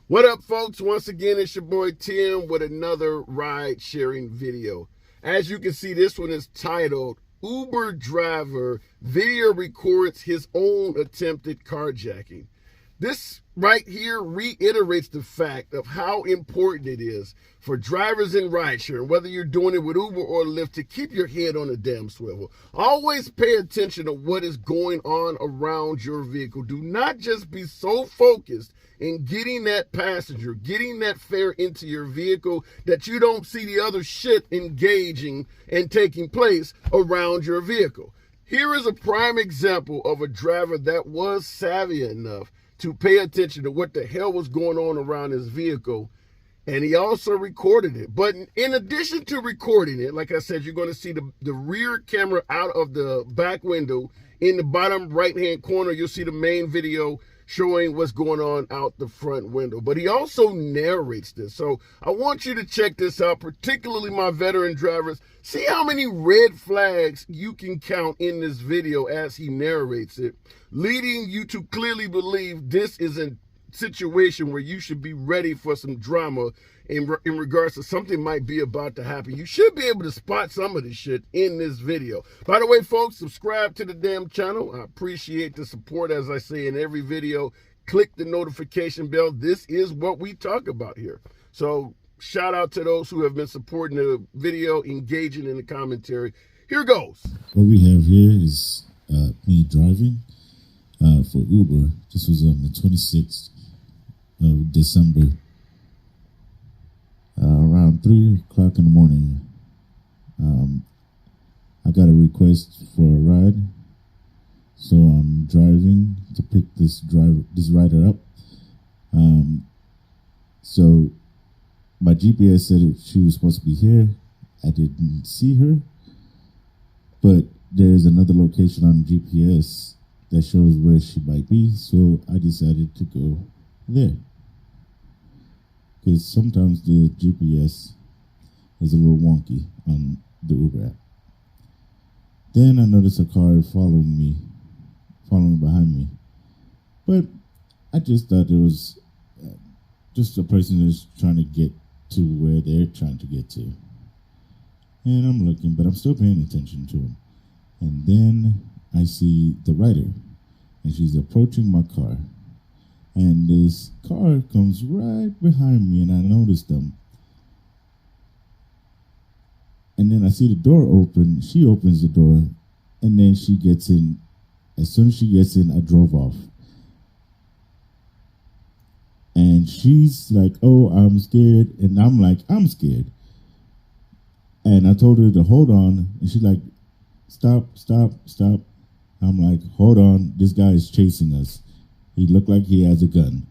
What up, folks? Once again, it's your boy Tim with another ride sharing video. As you can see, this one is titled Uber Driver Video Records His Own Attempted Carjacking. This right here reiterates the fact of how important it is for drivers in rideshare, whether you're doing it with Uber or Lyft, to keep your head on a damn swivel. Always pay attention to what is going on around your vehicle. Do not just be so focused in getting that passenger, getting that fare into your vehicle, that you don't see the other shit engaging and taking place around your vehicle. Here is a prime example of a driver that was savvy enough to pay attention to what the hell was going on around his vehicle, and he also recorded it. But in addition to recording it, like I said, you're going to see the rear camera out of the back window. In the bottom right hand corner, you'll see the main video showing what's going on out the front window. But he also narrates this. So I want you to check this out, particularly my veteran drivers. See how many red flags you can count in this video as he narrates it, leading you to clearly believe this is a situation where you should be ready for some drama in regards to something might be about to happen. You should be able to spot some of this shit in this video. By the way, folks, subscribe to the damn channel. I appreciate the support, as I say in every video. Click the notification bell. This is what we talk about here. So shout out to those who have been supporting the video, engaging in the commentary. Here goes. What we have here is me driving for Uber. This was on the 26th of December, around 3 o'clock in the morning. I got a request for a ride, so I'm driving to pick this rider up. So my GPS said she was supposed to be here. I didn't see her, but there's another location on GPS that shows where she might be, so I decided to go there. Because sometimes the GPS is a little wonky on the Uber app. Then I noticed a car following behind me. But I just thought it was just a person that's trying to get to where they're trying to get to. And I'm looking, but I'm still paying attention to him. And then I see the rider, and she's approaching my car. And this car comes right behind me, and I notice them. And then I see the door open. She opens the door, and then she gets in. As soon as she gets in, I drove off. And she's like, "Oh, I'm scared." And I'm like, "I'm scared." And I told her to hold on, and she's like, "Stop, stop, stop." I'm like, "Hold on, this guy is chasing us. He looked like he has a gun."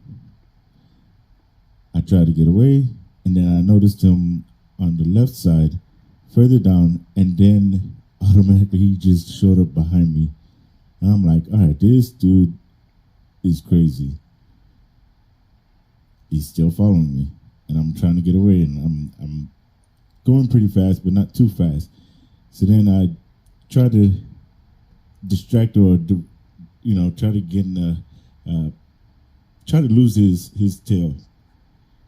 I tried to get away, and then I noticed him on the left side, further down, and then automatically he just showed up behind me. And I'm like, all right, this dude is crazy. He's still following me, and I'm trying to get away, and I'm going pretty fast, but not too fast. So then I try to distract or try to get in the try to lose his tail.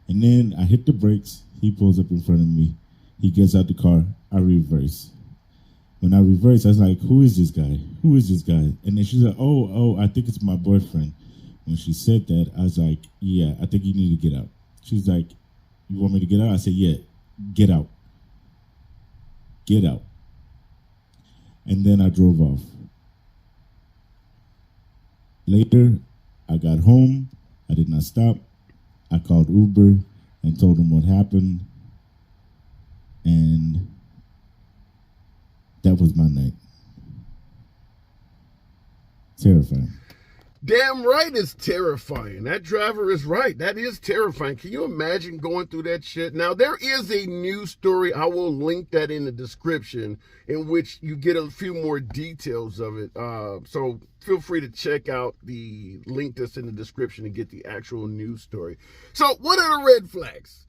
And then I hit the brakes. He pulls up in front of me. He gets out the car. I reverse. When I reverse, I was like, "Who is this guy? Who is this guy?" And then she's like, oh, I think it's my boyfriend. When she said that, I was like, "Yeah, I think you need to get out." She's like, "You want me to get out?" I said, "Yeah, get out. Get out." And then I drove off. Later, I got home. I did not stop. I called Uber and told them what happened. And that was my night. Terrifying. Damn right it's terrifying. That driver is right. That is terrifying. Can you imagine going through that shit? Now, there is a news story. I will link that in the description, in which you get a few more details of it. So feel free to check out the link that's in the description to get the actual news story. So what are the red flags?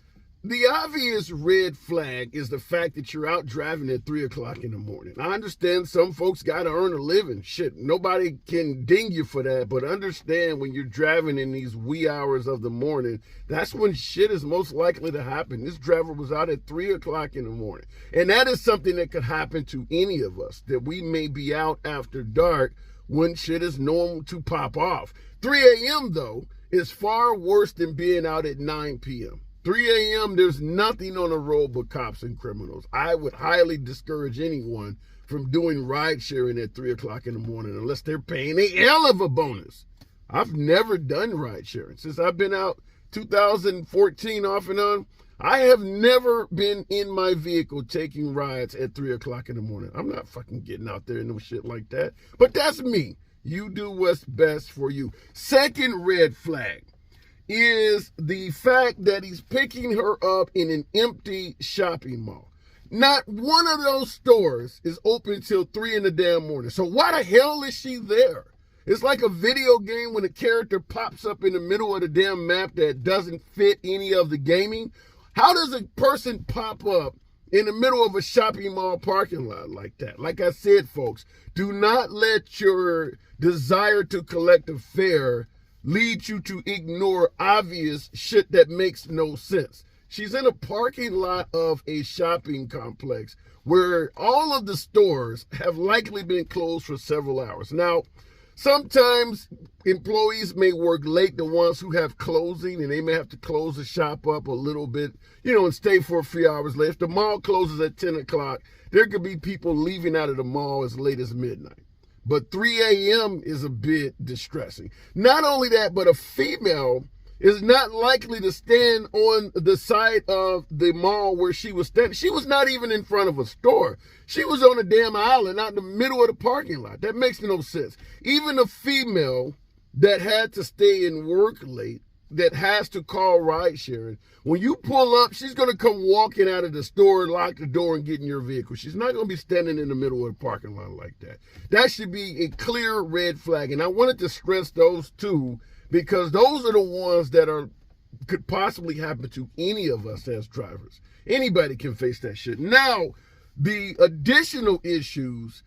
The obvious red flag is the fact that you're out driving at 3 o'clock in the morning. I understand some folks got to earn a living. Shit, nobody can ding you for that. But understand when you're driving in these wee hours of the morning, that's when shit is most likely to happen. This driver was out at 3 o'clock in the morning. And that is something that could happen to any of us, that we may be out after dark when shit is normal to pop off. 3 a.m. though is far worse than being out at 9 p.m. 3 a.m., there's nothing on the road but cops and criminals. I would highly discourage anyone from doing ride sharing at 3 o'clock in the morning unless they're paying a hell of a bonus. I've never done ride sharing. Since I've been out 2014 off and on, I have never been in my vehicle taking rides at 3 o'clock in the morning. I'm not fucking getting out there and no shit like that. But that's me. You do what's best for you. Second red flag is the fact that he's picking her up in an empty shopping mall. Not one of those stores is open till 3 in the damn morning. So why the hell is she there? It's like a video game when a character pops up in the middle of the damn map that doesn't fit any of the gaming. How does a person pop up in the middle of a shopping mall parking lot like that? Like I said, folks, do not let your desire to collect a fare lead you to ignore obvious shit that makes no sense. She's in a parking lot of a shopping complex where all of the stores have likely been closed for several hours. Now, sometimes employees may work late, the ones who have closing, and they may have to close the shop up a little bit, and stay for a few hours late. If the mall closes at 10 o'clock, there could be people leaving out of the mall as late as midnight. But 3 a.m. is a bit distressing. Not only that, but a female is not likely to stand on the side of the mall where she was standing. She was not even in front of a store. She was on a damn island out in the middle of the parking lot. That makes no sense. Even a female that had to stay in work late, that has to call ride sharing, when you pull up, she's going to come walking out of the store, lock the door, and get in your vehicle. She's not going to be standing in the middle of the parking lot like that. That should be a clear red flag. And I wanted to stress those two because those are the ones that could possibly happen to any of us as drivers. Anybody can face that shit. Now, the additional issues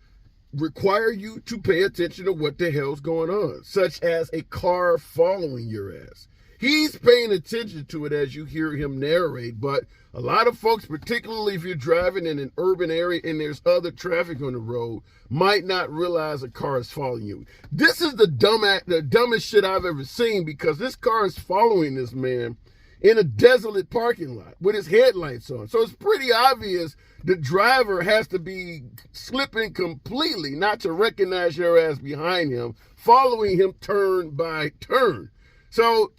require you to pay attention to what the hell's going on, such as a car following your ass. He's paying attention to it as you hear him narrate, but a lot of folks, particularly if you're driving in an urban area and there's other traffic on the road, might not realize a car is following you. This is the dumbest shit I've ever seen, because this car is following this man in a desolate parking lot with his headlights on. So it's pretty obvious the driver has to be slipping completely not to recognize your ass behind him, following him turn by turn. So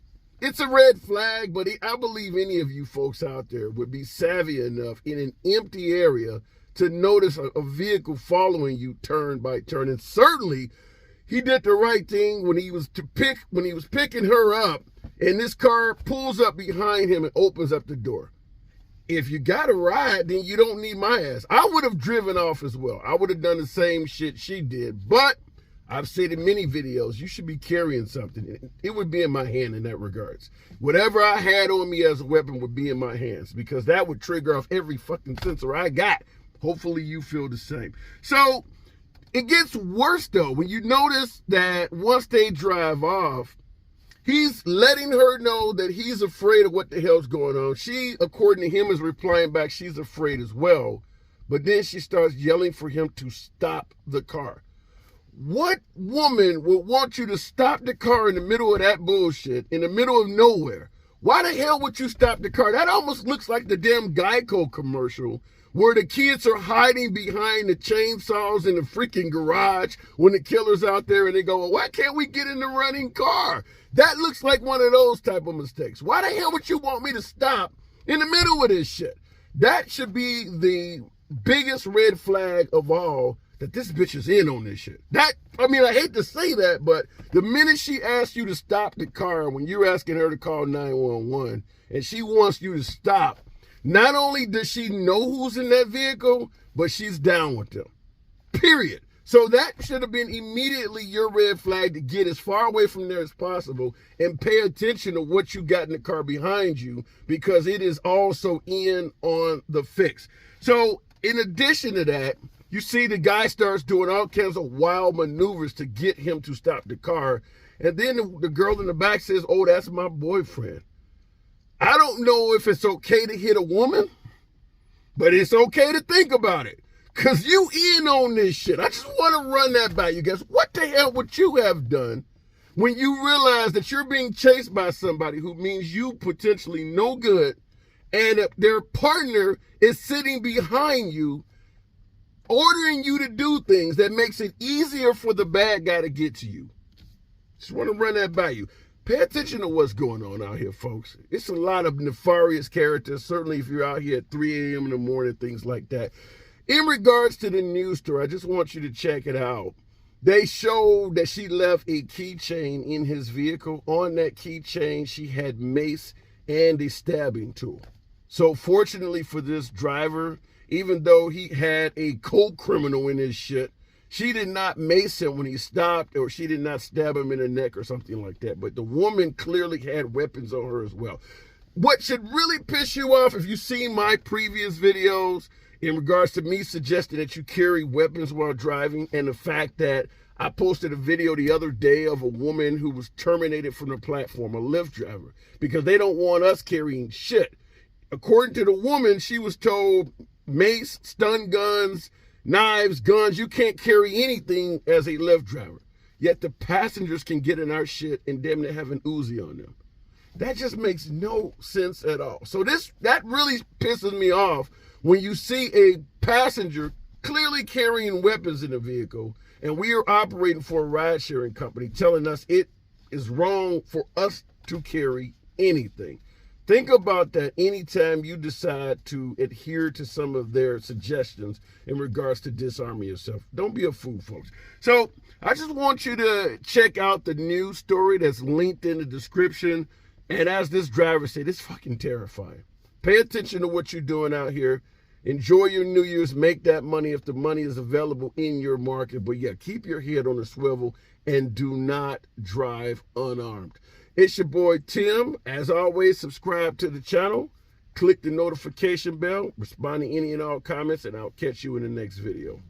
it's a red flag, but I believe any of you folks out there would be savvy enough in an empty area to notice a vehicle following you turn by turn. And certainly he did the right thing when he was picking her up and this car pulls up behind him and opens up the door. If you got a ride, then you don't need my ass. I would have driven off as well. I would have done the same shit she did, but I've said in many videos, you should be carrying something. It would be in my hand in that regards. Whatever I had on me as a weapon would be in my hands, because that would trigger off every fucking sensor I got. Hopefully you feel the same. So it gets worse though, when you notice that once they drive off, he's letting her know that he's afraid of what the hell's going on. She, according to him, is replying back, she's afraid as well. But then she starts yelling for him to stop the car. What woman would want you to stop the car in the middle of that bullshit, in the middle of nowhere? Why the hell would you stop the car? That almost looks like the damn Geico commercial where the kids are hiding behind the chainsaws in the freaking garage when the killer's out there and they go, well, why can't we get in the running car? That looks like one of those type of mistakes. Why the hell would you want me to stop in the middle of this shit? That should be the biggest red flag of all, that this bitch is in on this shit. I hate to say that, but the minute she asks you to stop the car when you're asking her to call 911 and she wants you to stop, not only does she know who's in that vehicle, but she's down with them. Period. So that should have been immediately your red flag to get as far away from there as possible and pay attention to what you got in the car behind you, because it is also in on the fix. So in addition to that, you see the guy starts doing all kinds of wild maneuvers to get him to stop the car. And then the girl in the back says, "Oh, that's my boyfriend." I don't know if it's okay to hit a woman, but it's okay to think about it. Because you in on this shit. I just want to run that by you guys. What the hell would you have done when you realize that you're being chased by somebody who means you potentially no good, and their partner is sitting behind you, ordering you to do things that makes it easier for the bad guy to get to you? Just want to run that by you. Pay attention to what's going on out here, folks. It's a lot of nefarious characters, certainly if you're out here at 3 a.m. in the morning, things like that. In regards to the news story, I just want you to check it out. They showed that she left a keychain in his vehicle. On that keychain, she had mace and a stabbing tool. So fortunately for this driver, even though he had a co-criminal in his shit, she did not mace him when he stopped, or she did not stab him in the neck or something like that. But the woman clearly had weapons on her as well. What should really piss you off, if you've seen my previous videos in regards to me suggesting that you carry weapons while driving, and the fact that I posted a video the other day of a woman who was terminated from the platform, a Lyft driver, because they don't want us carrying shit. According to the woman, she was told mace, stun guns, knives, guns, you can't carry anything as a Lyft driver. Yet the passengers can get in our shit and damn near have an Uzi on them. That just makes no sense at all. So that really pisses me off when you see a passenger clearly carrying weapons in the vehicle, and we are operating for a ride-sharing company telling us it is wrong for us to carry anything. Think about that anytime you decide to adhere to some of their suggestions in regards to disarming yourself. Don't be a fool, folks. So I just want you to check out the news story that's linked in the description. And as this driver said, it's fucking terrifying. Pay attention to what you're doing out here. Enjoy your New Year's. Make that money if the money is available in your market. But yeah, keep your head on a swivel and do not drive unarmed. It's your boy Tim. As always, subscribe to the channel. Click the notification bell. Respond to any and all comments, and I'll catch you in the next video.